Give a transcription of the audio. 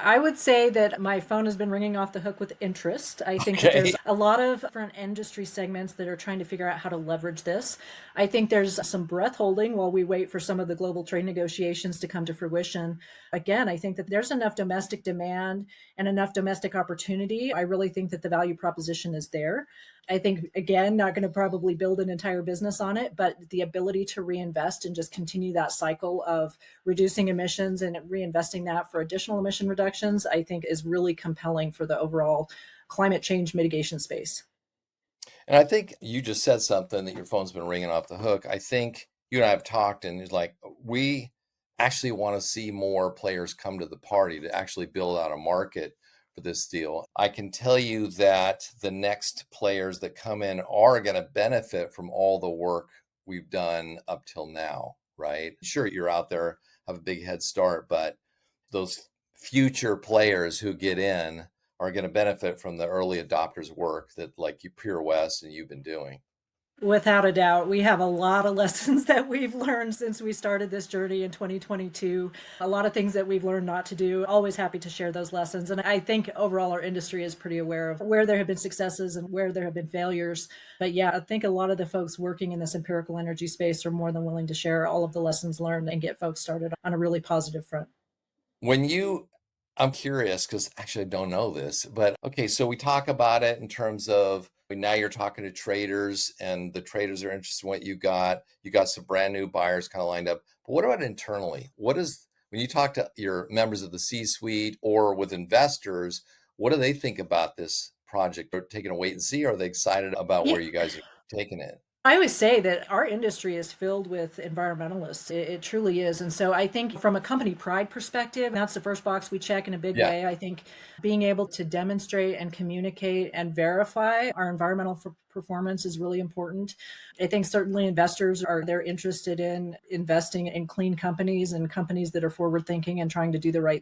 I would say that my phone has been ringing off the hook with interest. I think that there's Okay. a lot of different industry segments that are trying to figure out how to leverage this. I think there's some breath holding while we wait for some of the global trade negotiations to come to fruition. Again, I think that there's enough domestic demand and enough domestic opportunity. I really think that the value proposition is there. I think, again, not going to probably build an entire business on it, but the ability to reinvest and just continue that cycle of reducing emissions and reinvesting that for additional emission reductions, I think is really compelling for the overall climate change mitigation space. And I think you just said something that your phone's been ringing off the hook. I think you and I have talked, and it's like we actually want to see more players come to the party to actually build out a market for this deal. I can tell you that the next players that come in are going to benefit from all the work we've done up till now, right? Sure, you're out there, have a big head start, but those future players who get in are going to benefit from the early adopters work that like you Pure West and you've been doing. Without a doubt, we have a lot of lessons that we've learned since we started this journey in 2022. A lot of things that we've learned not to do. Always happy to share those lessons. And I think overall our industry is pretty aware of where there have been successes and where there have been failures. But yeah, I think a lot of the folks working in this empirical energy space are more than willing to share all of the lessons learned and get folks started on a really positive front. When you, I'm curious because actually I don't know this, but okay, so we talk about it in terms of now you're talking to traders and the traders are interested in what you got. You got some brand new buyers kind of lined up. But what about internally? What is, when you talk to your members of the C-suite or with investors, what do they think about this project? They're taking a wait and see, or are they excited about Yeah, where you guys are taking it? I always say that our industry is filled with environmentalists. It truly is. And so I think from a company pride perspective, that's the first box we check in a big Yeah. way. I think being able to demonstrate and communicate and verify our environmental performance is really important. I think certainly investors are they're interested in investing in clean companies and companies that are forward thinking and trying to do the right